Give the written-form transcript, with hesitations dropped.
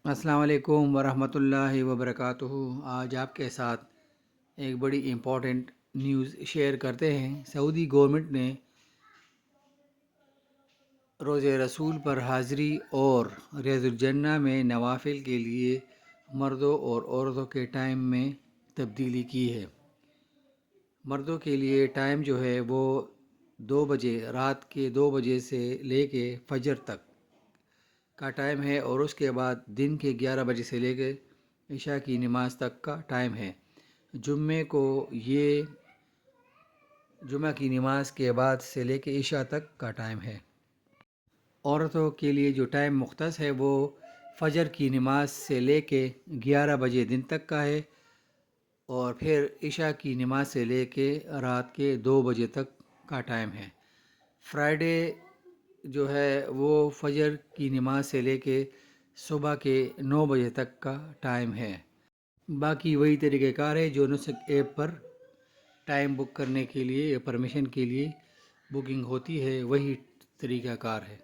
السلام علیکم ورحمۃ اللہ وبرکاتہ۔ آج آپ کے ساتھ ایک بڑی امپورٹنٹ نیوز شیئر کرتے ہیں۔ سعودی گورنمنٹ نے روزہ رسول پر حاضری اور ریاض الجنہ میں نوافل کے لیے مردوں اور عورتوں کے ٹائم میں تبدیلی کی ہے۔ مردوں کے لیے ٹائم جو ہے وہ 2 بجے، رات کے 2 بجے سے لے کے فجر تک کا ٹائم ہے، اور اس کے بعد دن کے 11 بجے سے لے کے عشاء کی نماز تک کا ٹائم ہے۔ جمعے کو یہ جمعہ کی نماز کے بعد سے لے کے عشاء تک کا ٹائم ہے۔ عورتوں کے لیے جو ٹائم مختص ہے وہ فجر کی نماز سے لے کے 11 بجے دن تک کا ہے، اور پھر عشاء کی نماز سے لے کے رات کے 2 بجے تک کا ٹائم ہے۔ فرائیڈے جو ہے وہ فجر کی نماز سے لے کے صبح کے 9 بجے تک کا ٹائم ہے۔ باقی وہی طریقہ کار ہے جو نسک ایپ پر ٹائم بک کرنے کے لیے یا پرمیشن کے لیے بکنگ ہوتی ہے، وہی طریقہ کار ہے۔